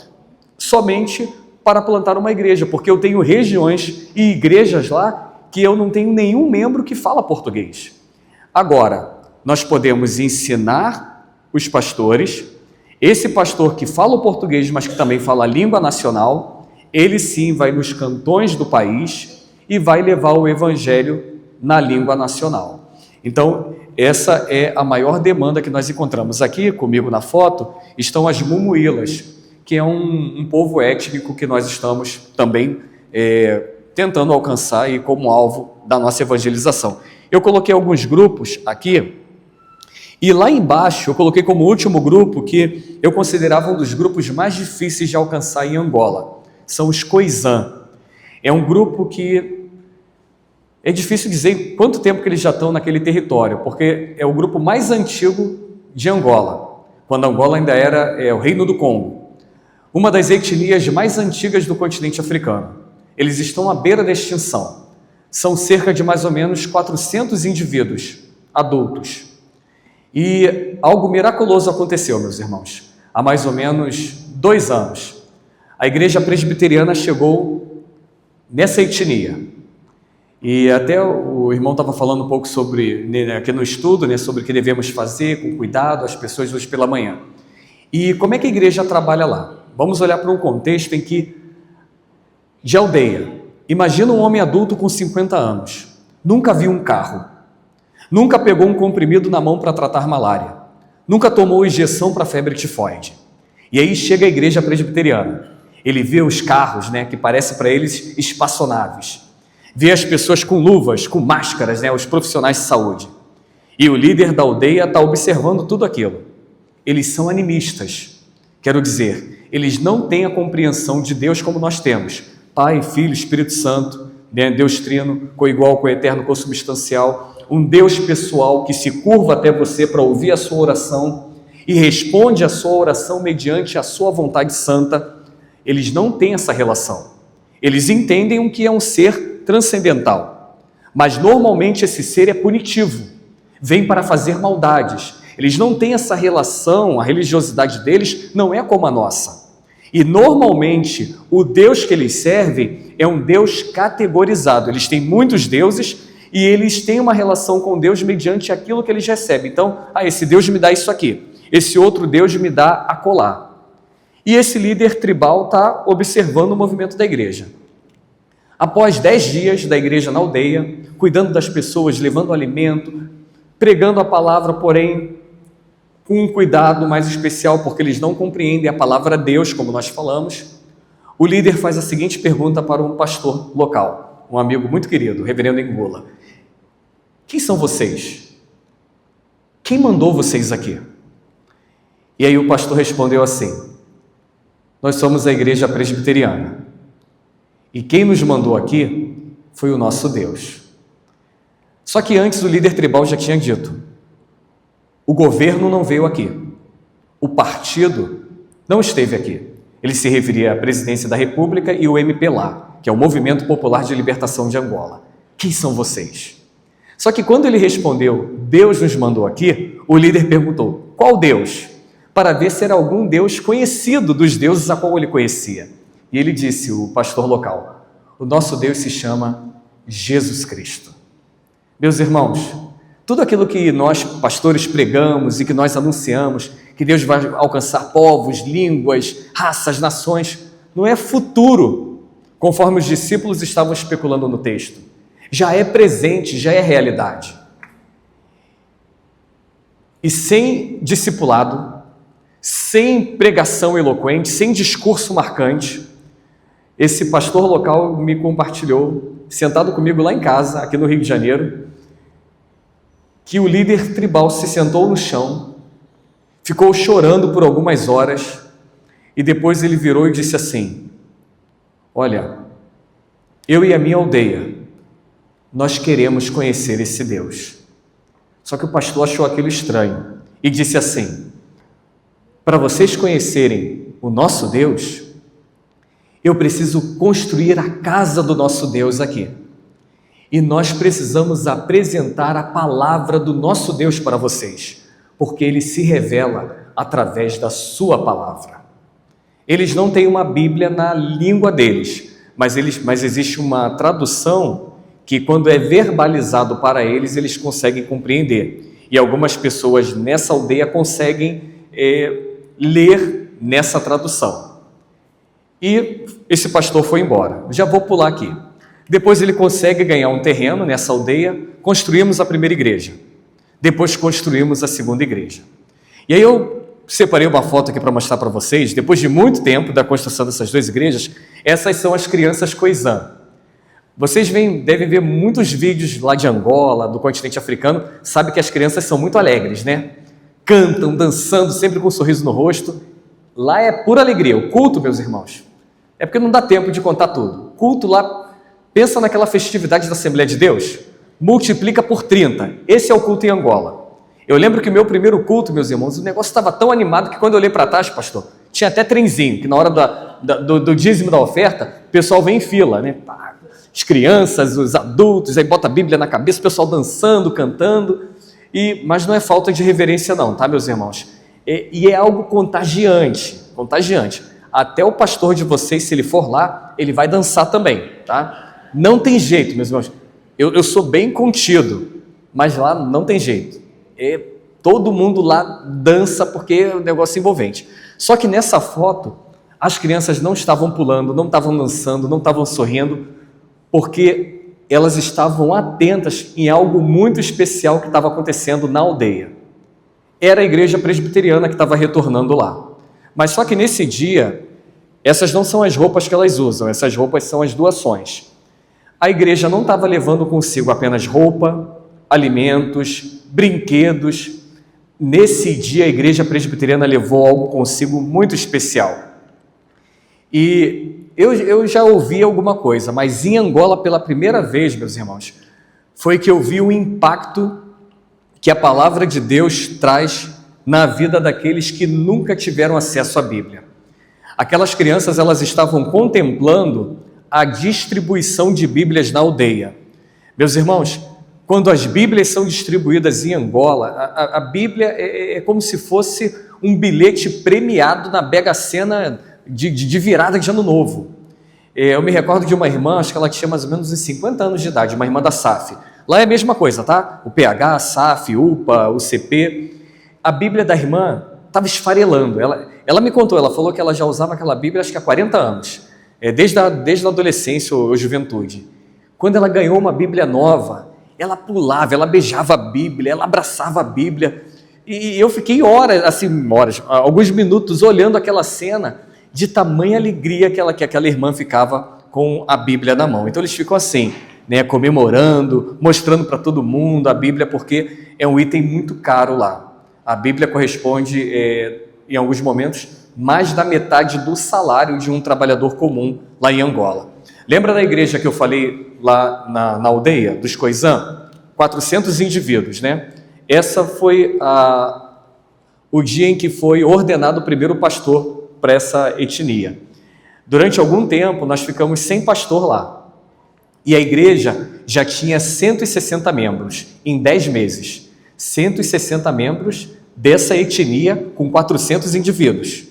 S1: somente para plantar uma igreja, porque eu tenho regiões e igrejas lá que eu não tenho nenhum membro que fala português. Agora, nós podemos ensinar os pastores, esse pastor que fala o português, mas que também fala a língua nacional, ele sim vai nos cantões do país e vai levar o evangelho na língua nacional. Então, essa é a maior demanda que nós encontramos. Aqui, comigo na foto, estão as Mumuílas, que é um povo étnico que nós estamos também tentando alcançar e como alvo da nossa evangelização. Eu coloquei alguns grupos aqui, e lá embaixo eu coloquei como último grupo que eu considerava um dos grupos mais difíceis de alcançar em Angola. São os Khoisan. É um grupo que é difícil dizer quanto tempo que eles já estão naquele território, porque é o grupo mais antigo de Angola, quando Angola ainda era o Reino do Congo. Uma das etnias mais antigas do continente africano. Eles estão à beira da extinção. São cerca de mais ou menos 400 indivíduos adultos. E algo miraculoso aconteceu, meus irmãos. Há mais ou menos 2 anos, a igreja presbiteriana chegou nessa etnia. E até o irmão estava falando um pouco sobre, aqui no estudo, sobre o que devemos fazer com cuidado, as pessoas hoje pela manhã. E como é que a igreja trabalha lá? Vamos olhar para um contexto em que, de aldeia, imagina um homem adulto com 50 anos, nunca viu um carro, nunca pegou um comprimido na mão para tratar malária, nunca tomou injeção para febre tifoide. E aí chega a igreja presbiteriana. Ele vê os carros, que parecem para eles espaçonaves. Vê as pessoas com luvas, com máscaras, os profissionais de saúde. E o líder da aldeia está observando tudo aquilo. Eles são animistas. Quero dizer, eles não têm a compreensão de Deus como nós temos. Pai, Filho, Espírito Santo, Deus Trino, coigual, coeterno, consubstancial. Um Deus pessoal que se curva até você para ouvir a sua oração e responde a sua oração mediante a sua vontade santa. Eles não têm essa relação. Eles entendem o que é um ser transcendental, mas normalmente esse ser é punitivo, vem para fazer maldades. Eles não têm essa relação, a religiosidade deles não é como a nossa. E normalmente o Deus que eles servem é um Deus categorizado. Eles têm muitos deuses e eles têm uma relação com Deus mediante aquilo que eles recebem. Então, esse Deus me dá isso aqui, esse outro Deus me dá acolá. E esse líder tribal está observando o movimento da igreja. Após 10 dias da igreja na aldeia, cuidando das pessoas, levando alimento, pregando a palavra, porém com um cuidado mais especial, porque eles não compreendem a palavra Deus, como nós falamos, o líder faz a seguinte pergunta para um pastor local, um amigo muito querido, o reverendo Ngula. Quem são vocês? Quem mandou vocês aqui? E aí o pastor respondeu assim: nós somos a igreja presbiteriana. E quem nos mandou aqui foi o nosso Deus. Só que antes o líder tribal já tinha dito: o governo não veio aqui, o partido não esteve aqui. Ele se referia à presidência da República e o MPLA, que é o Movimento Popular de Libertação de Angola. Quem são vocês? Só que quando ele respondeu, Deus nos mandou aqui, o líder perguntou, qual Deus? Para ver se era algum Deus conhecido dos deuses a qual ele conhecia. E ele disse, o pastor local, o nosso Deus se chama Jesus Cristo. Meus irmãos, Tudo aquilo que nós, pastores, pregamos e que nós anunciamos, que Deus vai alcançar povos, línguas, raças, nações, não é futuro, conforme os discípulos estavam especulando no texto. Já é presente, já é realidade. E sem discipulado, sem pregação eloquente, sem discurso marcante, esse pastor local me compartilhou, sentado comigo lá em casa, aqui no Rio de Janeiro, que o líder tribal se sentou no chão, ficou chorando por algumas horas e depois ele virou e disse assim: olha, eu e a minha aldeia, nós queremos conhecer esse Deus. Só que o pastor achou aquilo estranho e disse assim: para vocês conhecerem o nosso Deus, eu preciso construir a casa do nosso Deus aqui. E nós precisamos apresentar a palavra do nosso Deus para vocês, porque Ele se revela através da sua palavra. Eles não têm uma Bíblia na língua deles, mas existe uma tradução que, quando é verbalizado para eles, eles conseguem compreender. E algumas pessoas nessa aldeia conseguem ler nessa tradução. E esse pastor foi embora. Já vou pular aqui. Depois ele consegue ganhar um terreno nessa aldeia, construímos a primeira igreja. Depois construímos a segunda igreja. E aí eu separei uma foto aqui para mostrar para vocês. Depois de muito tempo da construção dessas duas igrejas, essas são as crianças Khoisan. Vocês devem ver muitos vídeos lá de Angola, do continente africano, sabe que as crianças são muito alegres, né? Cantam, dançando, sempre com um sorriso no rosto. Lá é pura alegria. O culto, meus irmãos, é porque não dá tempo de contar tudo. O culto lá, pensa naquela festividade da Assembleia de Deus, multiplica por 30. Esse é o culto em Angola. Eu lembro que o meu primeiro culto, meus irmãos, o negócio estava tão animado que quando eu olhei para trás, pastor, tinha até trenzinho, que na hora do dízimo da oferta, o pessoal vem em fila, né? As crianças, os adultos, aí bota a Bíblia na cabeça, o pessoal dançando, cantando, mas não é falta de reverência não, tá, meus irmãos? E é algo contagiante. Até o pastor de vocês, se ele for lá, ele vai dançar também, tá? Não tem jeito, meus irmãos. Eu sou bem contido, mas lá não tem jeito. Todo mundo lá dança porque é um negócio envolvente. Só que nessa foto, as crianças não estavam pulando, não estavam dançando, não estavam sorrindo, porque elas estavam atentas em algo muito especial que estava acontecendo na aldeia. Era a igreja presbiteriana que estava retornando lá. Mas só que nesse dia, essas não são as roupas que elas usam, essas roupas são as doações. A igreja não estava levando consigo apenas roupa, alimentos, brinquedos. Nesse dia, a igreja presbiteriana levou algo consigo muito especial. E eu já ouvi alguma coisa, mas em Angola, pela primeira vez, meus irmãos, foi que eu vi o impacto que a palavra de Deus traz na vida daqueles que nunca tiveram acesso à Bíblia. Aquelas crianças, elas estavam contemplando a distribuição de Bíblias na aldeia. Meus irmãos, quando as Bíblias são distribuídas em Angola, a Bíblia é como se fosse um bilhete premiado na Mega Sena de virada de ano novo. Eu me recordo de uma irmã, acho que ela tinha mais ou menos uns 50 anos de idade, uma irmã da SAF. Lá é a mesma coisa, tá? O PH, SAF, UPA, UCP. A Bíblia da irmã estava esfarelando. Ela me contou, ela falou que ela já usava aquela Bíblia acho que há 40 anos. Desde a adolescência ou juventude. Quando ela ganhou uma Bíblia nova, ela pulava, ela beijava a Bíblia, ela abraçava a Bíblia, e eu fiquei alguns minutos olhando aquela cena, de tamanha alegria que aquela irmã ficava com a Bíblia na mão. Então eles ficam assim, né, comemorando, mostrando para todo mundo a Bíblia, porque é um item muito caro lá. A Bíblia corresponde, em alguns momentos, mais da metade do salário de um trabalhador comum lá em Angola. Lembra da igreja que eu falei lá na aldeia dos Khoisan? 400 indivíduos, né? Essa foi o dia em que foi ordenado o primeiro pastor para essa etnia. Durante algum tempo, nós ficamos sem pastor lá. E a igreja já tinha 160 membros em 10 meses. 160 membros dessa etnia com 400 indivíduos.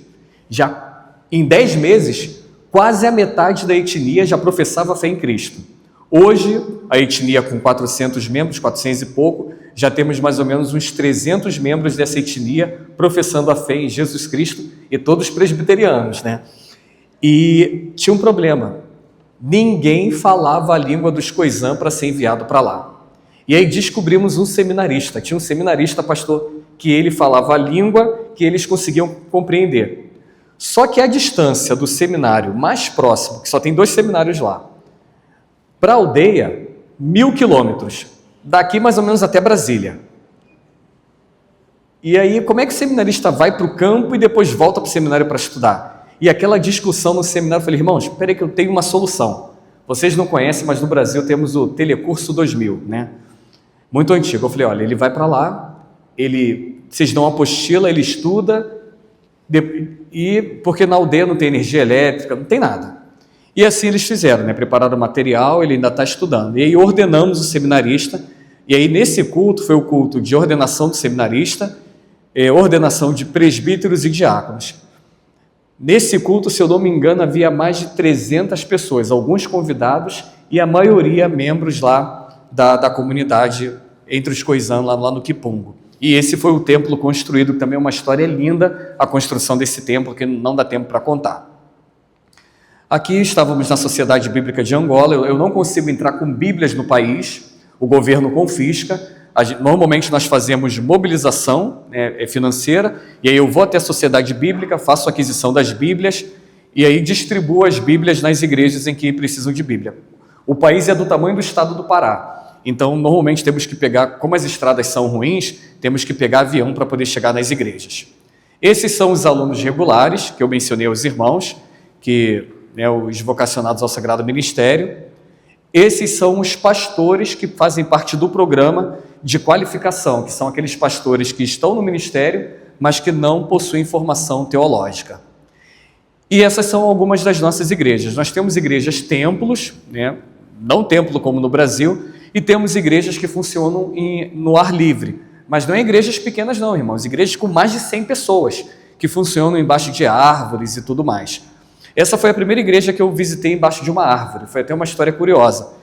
S1: Já em 10 meses, quase a metade da etnia já professava fé em Cristo. Hoje, a etnia com 400 membros, 400 e pouco, já temos mais ou menos uns 300 membros dessa etnia professando a fé em Jesus Cristo, e todos presbiterianos, né? E tinha um problema: ninguém falava a língua dos Khoisan para ser enviado para lá. E aí descobrimos um seminarista, tinha um seminarista, pastor, que ele falava a língua que eles conseguiam compreender. Só que a distância do seminário mais próximo, que só tem 2 seminários lá, para a aldeia, 1.000 quilômetros, daqui mais ou menos até Brasília. E aí, como é que o seminarista vai para o campo e depois volta para o seminário para estudar? E aquela discussão no seminário, eu falei: irmãos, espera aí que eu tenho uma solução. Vocês não conhecem, mas no Brasil temos o Telecurso 2000, né? Muito antigo. Eu falei: olha, ele vai para lá, vocês dão uma apostila, ele estuda, porque na aldeia não tem energia elétrica, não tem nada. E assim eles fizeram, né? Prepararam o material, ele ainda está estudando. E aí ordenamos o seminarista, e aí nesse culto foi o culto de ordenação do seminarista, ordenação de presbíteros e diáconos. Nesse culto, se eu não me engano, havia mais de 300 pessoas, alguns convidados e a maioria membros lá da comunidade, entre os Khoisan, lá no Kipungo. E esse foi o templo construído, que também é uma história linda, a construção desse templo, que não dá tempo para contar. Aqui estávamos na Sociedade Bíblica de Angola. Eu não consigo entrar com Bíblias no país, o governo confisca. Normalmente nós fazemos mobilização, né, financeira, e aí eu vou até a Sociedade Bíblica, faço a aquisição das Bíblias, e aí distribuo as Bíblias nas igrejas em que precisam de Bíblia. O país é do tamanho do estado do Pará. Então, normalmente temos que pegar, como as estradas são ruins, temos que pegar avião para poder chegar nas igrejas. Esses são os alunos regulares, que eu mencionei aos irmãos, que, né, os vocacionados ao Sagrado Ministério. Esses são os pastores que fazem parte do programa de qualificação, que são aqueles pastores que estão no ministério, mas que não possuem formação teológica. E essas são algumas das nossas igrejas. Nós temos igrejas templos, né, não templo como no Brasil, e temos igrejas que funcionam no ar livre. Mas não é igrejas pequenas não, irmãos. Igrejas com mais de 100 pessoas, que funcionam embaixo de árvores e tudo mais. Essa foi a primeira igreja que eu visitei embaixo de uma árvore. Foi até uma história curiosa.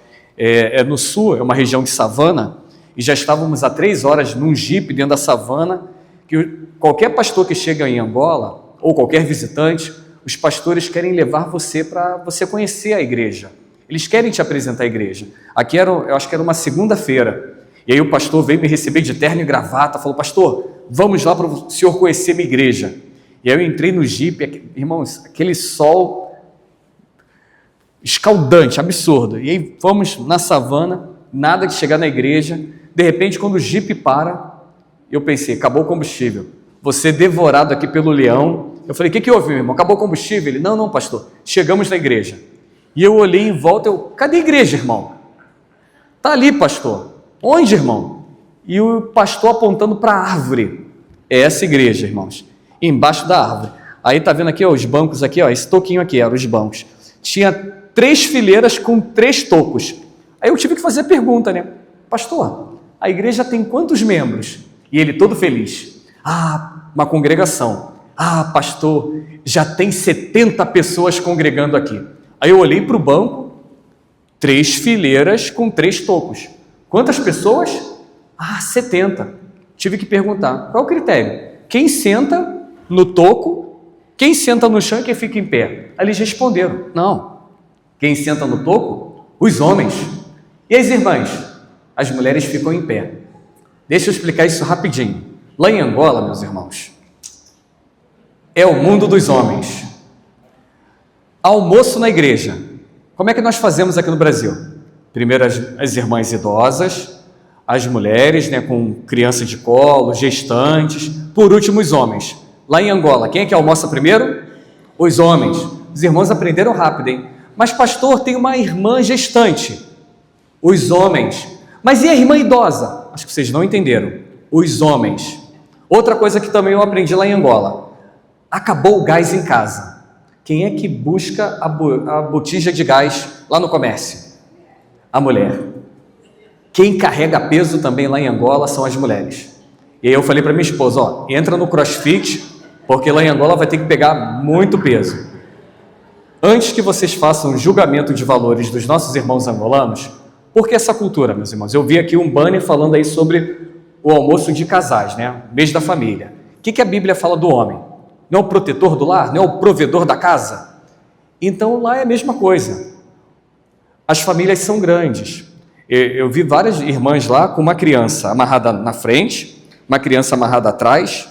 S1: No sul, é uma região de savana, e já estávamos há 3 horas num jipe dentro da savana, que qualquer pastor que chega em Angola, ou qualquer visitante, os pastores querem levar você para você conhecer a igreja. Eles querem te apresentar a igreja. Aqui eu acho que era uma segunda-feira. E aí o pastor veio me receber de terno e gravata, falou: pastor, vamos lá para o senhor conhecer minha igreja. E aí eu entrei no jipe, irmãos, aquele sol escaldante, absurdo. E aí fomos na savana, nada de chegar na igreja. De repente, quando o jipe para, eu pensei: acabou o combustível. Vou ser devorado aqui pelo leão. Eu falei: o que houve, meu irmão? Acabou o combustível? Ele: não, pastor, chegamos na igreja. E eu olhei em volta, cadê a igreja, irmão? Está ali, pastor. Onde, irmão? E o pastor apontando para a árvore. É essa igreja, irmãos, embaixo da árvore. Aí tá vendo aqui, ó, os bancos aqui, ó, esse toquinho aqui eram os bancos. Tinha 3 fileiras com 3 tocos. Aí eu tive que fazer a pergunta, né? Pastor, a igreja tem quantos membros? E ele todo feliz: uma congregação. Pastor, já tem 70 pessoas congregando aqui. Aí eu olhei para o banco, 3 fileiras com 3 tocos. Quantas pessoas? 70. Tive que perguntar: qual é o critério? Quem senta no toco, quem senta no chão e quem fica em pé? Aí eles responderam: não, quem senta no toco? Os homens. E as irmãs? As mulheres ficam em pé. Deixa eu explicar isso rapidinho. Lá em Angola, meus irmãos, é o mundo dos homens. Almoço na igreja. Como é que nós fazemos aqui no Brasil? Primeiro as irmãs idosas, as mulheres, né, com criança de colo, gestantes, por último os homens. Lá em Angola, quem é que almoça primeiro? Os homens. Os irmãos aprenderam rápido, hein? Mas pastor, tem uma irmã gestante. Os homens. Mas e a irmã idosa? Acho que vocês não entenderam. Os homens. Outra coisa que também eu aprendi lá em Angola: acabou o gás em casa. Quem é que busca a botija de gás lá no comércio? A mulher. Quem carrega peso também lá em Angola são as mulheres. E aí eu falei para minha esposa: entra no CrossFit, porque lá em Angola vai ter que pegar muito peso. Antes que vocês façam um julgamento de valores dos nossos irmãos angolanos, por que essa cultura, meus irmãos? Eu vi aqui um banner falando aí sobre o almoço de casais, né? Mês da família. O que a Bíblia fala do homem? Não é o protetor do lar? Não é o provedor da casa? Então lá é a mesma coisa. As famílias são grandes. Eu vi várias irmãs lá com uma criança amarrada na frente, uma criança amarrada atrás,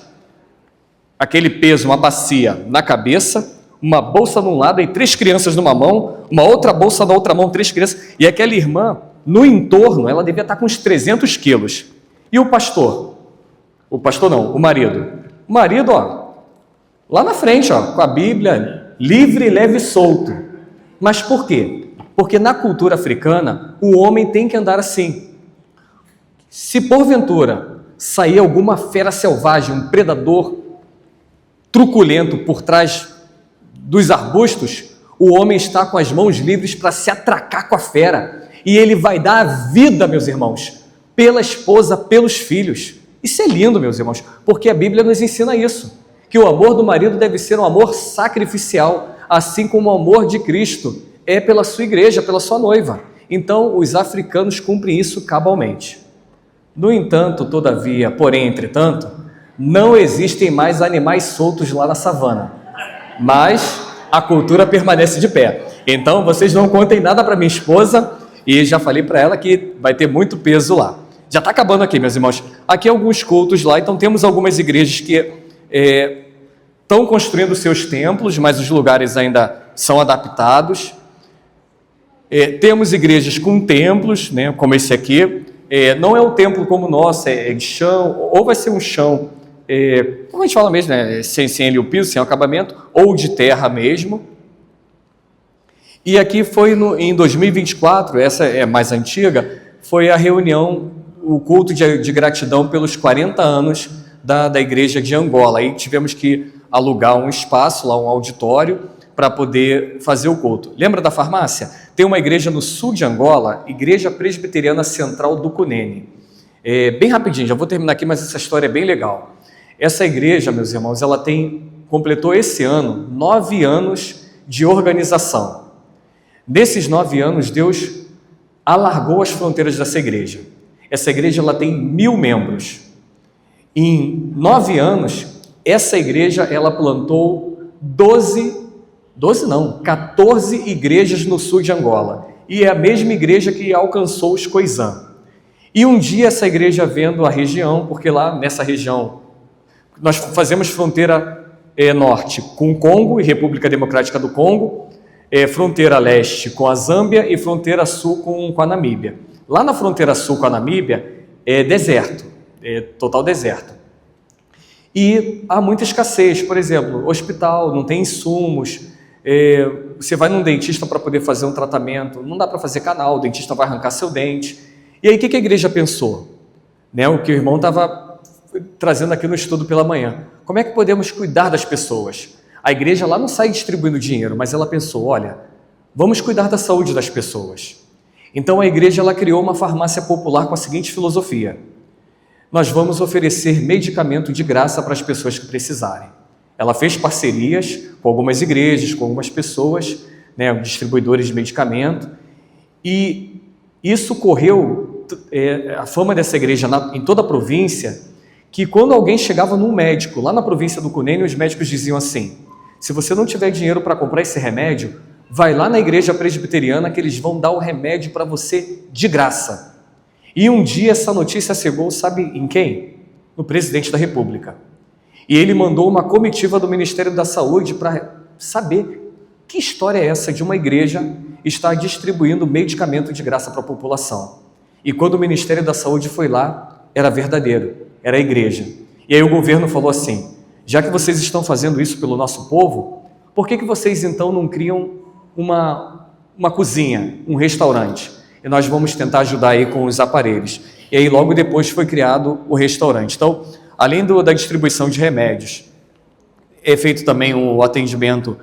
S1: aquele peso, uma bacia na cabeça, uma bolsa num lado e 3 crianças numa mão, uma outra bolsa na outra mão, 3 crianças, e aquela irmã, no entorno, ela devia estar com uns 300 quilos. E o pastor não, o marido, ó, lá na frente, ó, com a Bíblia, livre, leve e solto. Mas por quê? Porque na cultura africana, o homem tem que andar assim. Se porventura sair alguma fera selvagem, um predador truculento por trás dos arbustos, o homem está com as mãos livres para se atracar com a fera. E ele vai dar a vida, meus irmãos, pela esposa, pelos filhos. Isso é lindo, meus irmãos, porque a Bíblia nos ensina isso, que o amor do marido deve ser um amor sacrificial, assim como o amor de Cristo é pela sua igreja, pela sua noiva. Então, os africanos cumprem isso cabalmente. No entanto, todavia, porém, entretanto, não existem mais animais soltos lá na savana, mas a cultura permanece de pé. Então, vocês não contem nada para minha esposa, e já falei para ela que vai ter muito peso lá. Já está acabando aqui, meus irmãos. Aqui alguns cultos lá, então temos algumas igrejas que estão construindo seus templos, mas os lugares ainda são adaptados. Temos igrejas com templos, né, como esse aqui. Não é um templo como o nosso, é de chão, ou vai ser um chão, como a gente fala mesmo, né, sem o piso, sem o acabamento, ou de terra mesmo. E aqui foi em 2024, essa é mais antiga, foi a reunião, o culto de gratidão pelos 40 anos da igreja de Angola. Aí tivemos que alugar um espaço, lá um auditório, para poder fazer o culto. Lembra da farmácia? Tem uma igreja no sul de Angola, Igreja Presbiteriana Central do Cunene. Bem rapidinho, já vou terminar aqui, mas essa história é bem legal. Essa igreja, meus irmãos, ela completou esse ano 9 anos de organização. Nesses 9 anos, Deus alargou as fronteiras dessa igreja. Essa igreja ela tem 1000 membros. Em 9 anos, essa igreja ela plantou 14 igrejas no sul de Angola. E é a mesma igreja que alcançou os Khoisan. E um dia essa igreja vendo a região, porque lá nessa região nós fazemos fronteira norte com o Congo e República Democrática do Congo, fronteira leste com a Zâmbia e fronteira sul com a Namíbia. Lá na fronteira sul com a Namíbia é deserto, total deserto. E há muita escassez, por exemplo, hospital, não tem insumos, você vai num dentista para poder fazer um tratamento, não dá para fazer canal, o dentista vai arrancar seu dente. E aí o que a igreja pensou? O que o irmão estava trazendo aqui no estudo pela manhã. Como é que podemos cuidar das pessoas? A igreja lá não sai distribuindo dinheiro, mas ela pensou, olha, vamos cuidar da saúde das pessoas. Então a igreja ela criou uma farmácia popular com a seguinte filosofia: nós vamos oferecer medicamento de graça para as pessoas que precisarem. Ela fez parcerias com algumas igrejas, com algumas pessoas, distribuidores de medicamento, e isso correu, a fama dessa igreja em toda a província, que quando alguém chegava num médico, lá na província do Cunene, os médicos diziam assim: se você não tiver dinheiro para comprar esse remédio, vai lá na igreja presbiteriana que eles vão dar o remédio para você de graça. E um dia essa notícia chegou, sabe em quem? No presidente da República. E ele mandou uma comitiva do Ministério da Saúde para saber que história é essa de uma igreja estar distribuindo medicamento de graça para a população. E quando o Ministério da Saúde foi lá, era verdadeiro, era a igreja. E aí o governo falou assim: já que vocês estão fazendo isso pelo nosso povo, por que vocês então não criam uma cozinha, um restaurante? E nós vamos tentar ajudar aí com os aparelhos. E aí logo depois foi criado o restaurante. Então, além da distribuição de remédios, é feito também o atendimento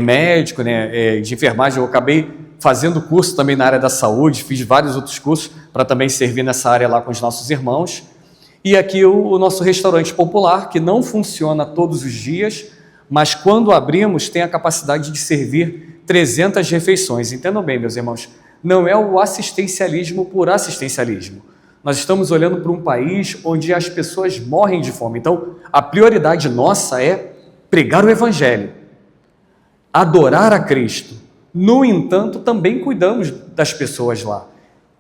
S1: médico, de enfermagem. Eu acabei fazendo curso também na área da saúde, fiz vários outros cursos para também servir nessa área lá com os nossos irmãos. E aqui o nosso restaurante popular, que não funciona todos os dias, mas quando abrimos tem a capacidade de servir 300 refeições. Entendam bem, meus irmãos, não é o assistencialismo por assistencialismo. Nós estamos olhando para um país onde as pessoas morrem de fome. Então, a prioridade nossa é pregar o Evangelho, adorar a Cristo. No entanto, também cuidamos das pessoas lá,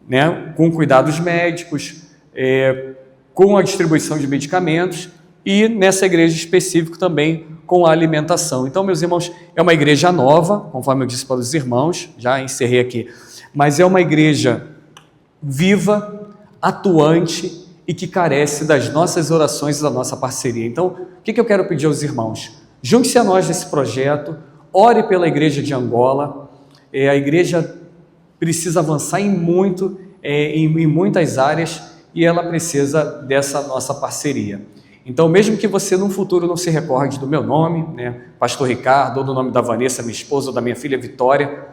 S1: né? Com cuidados médicos, com a distribuição de medicamentos e nessa igreja específica também com a alimentação. Então, meus irmãos, é uma igreja nova, conforme eu disse para os irmãos, já encerrei aqui, mas é uma igreja viva, atuante e que carece das nossas orações e da nossa parceria. Então, o que eu quero pedir aos irmãos? Junte-se a nós nesse projeto, ore pela igreja de Angola. A igreja precisa avançar em muitas áreas e ela precisa dessa nossa parceria. Então, mesmo que você no futuro não se recorde do meu nome, né, Pastor Ricardo, ou do nome da Vanessa, minha esposa, ou da minha filha Vitória,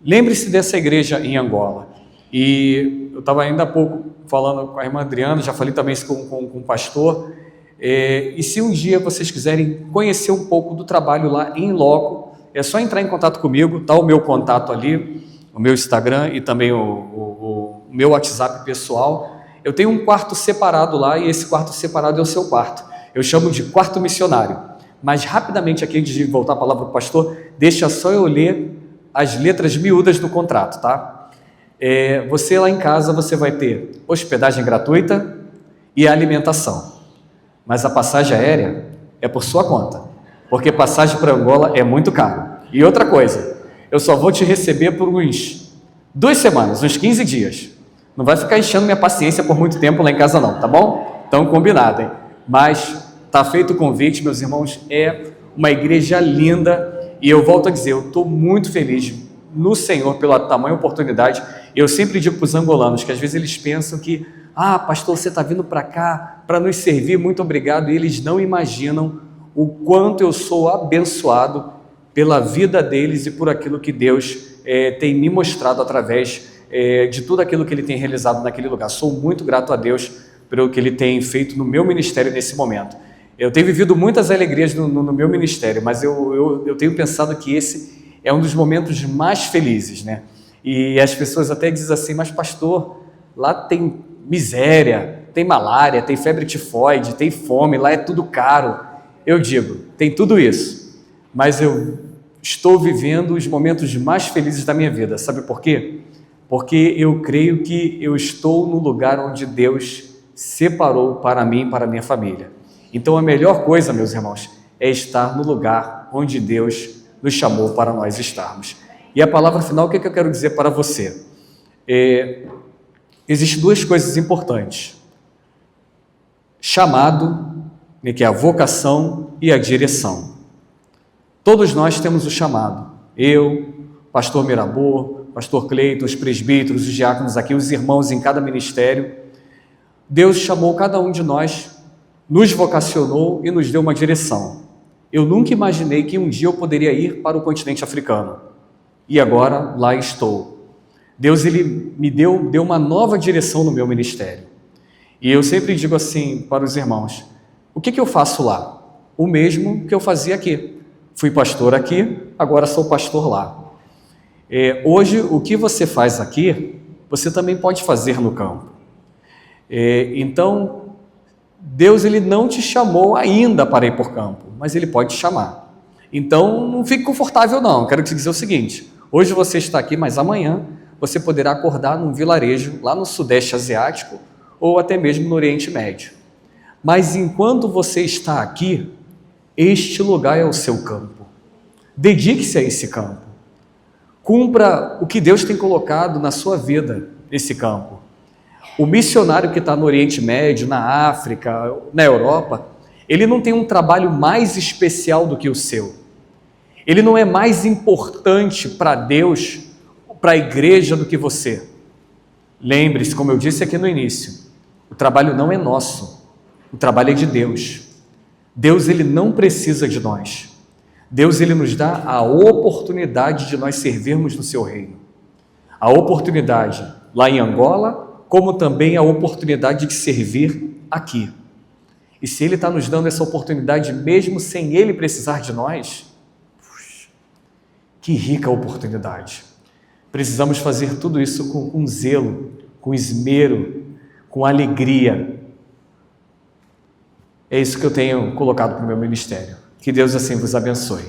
S1: lembre-se dessa igreja em Angola. E eu estava ainda há pouco falando com a irmã Adriana, já falei também isso com o pastor, e se um dia vocês quiserem conhecer um pouco do trabalho lá em loco, é só entrar em contato comigo, está o meu contato ali, o meu Instagram e também o meu WhatsApp pessoal. Eu tenho um quarto separado lá e esse quarto separado é o seu quarto. Eu chamo de quarto missionário. Mas rapidamente aqui, antes de voltar a palavra para o pastor, deixa só eu ler as letras miúdas do contrato, tá? Você lá em casa, você vai ter hospedagem gratuita e alimentação. Mas a passagem aérea é por sua conta, porque passagem para Angola é muito caro. E outra coisa, eu só vou te receber por uns 2 semanas, uns 15 dias. Não vai ficar enchendo minha paciência por muito tempo lá em casa não, tá bom? Então combinado, hein? Mas tá feito o convite, meus irmãos, é uma igreja linda e eu volto a dizer, eu estou muito feliz no Senhor pela tamanha oportunidade. Eu sempre digo para os angolanos que às vezes eles pensam que pastor, você está vindo para cá para nos servir, muito obrigado, e eles não imaginam o quanto eu sou abençoado pela vida deles e por aquilo que Deus tem me mostrado através de tudo aquilo que Ele tem realizado naquele lugar. Sou muito grato a Deus pelo que Ele tem feito no meu ministério nesse momento. Eu tenho vivido muitas alegrias no meu ministério, mas eu tenho pensado que esse é um dos momentos mais felizes, né? E as pessoas até dizem assim, mas pastor, lá tem miséria, tem malária, tem febre tifoide, tem fome, lá é tudo caro. Eu digo, tem tudo isso, mas eu estou vivendo os momentos mais felizes da minha vida. Sabe por quê? Porque eu creio que eu estou no lugar onde Deus separou para mim e para a minha família. Então a melhor coisa, meus irmãos, é estar no lugar onde Deus nos chamou para nós estarmos. E a palavra final, o que eu quero dizer para você? Existem 2 coisas importantes. Chamado, que é a vocação, e a direção. Todos nós temos o chamado. Eu, pastor Mirabô, pastor Cleiton, os presbíteros, os diáconos aqui, os irmãos em cada ministério. Deus chamou cada um de nós, nos vocacionou e nos deu uma direção. Eu nunca imaginei que um dia eu poderia ir para o continente africano. E agora lá estou. Deus ele me deu uma nova direção no meu ministério. E eu sempre digo assim para os irmãos, o que eu faço lá? O mesmo que eu fazia aqui. Fui pastor aqui, agora sou pastor lá. Hoje, o que você faz aqui, você também pode fazer no campo. Então, Deus ele não te chamou ainda para ir por campo, mas Ele pode te chamar. Então, não fique confortável não, quero te dizer o seguinte, hoje você está aqui, mas amanhã você poderá acordar num vilarejo lá no Sudeste Asiático ou até mesmo no Oriente Médio. Mas enquanto você está aqui, este lugar é o seu campo. Dedique-se a esse campo. Cumpra o que Deus tem colocado na sua vida nesse campo. O missionário que está no Oriente Médio, na África, na Europa, ele não tem um trabalho mais especial do que o seu. Ele não é mais importante para Deus, para a igreja do que você. Lembre-se, como eu disse aqui no início, o trabalho não é nosso, o trabalho é de Deus. Deus ele não precisa de nós. Deus ele nos dá a oportunidade de nós servirmos no seu reino. A oportunidade lá em Angola, como também a oportunidade de servir aqui. E se Ele está nos dando essa oportunidade, mesmo sem Ele precisar de nós, que rica oportunidade. Precisamos fazer tudo isso com zelo, com esmero, com alegria. É isso que eu tenho colocado para o meu ministério. Que Deus assim vos abençoe.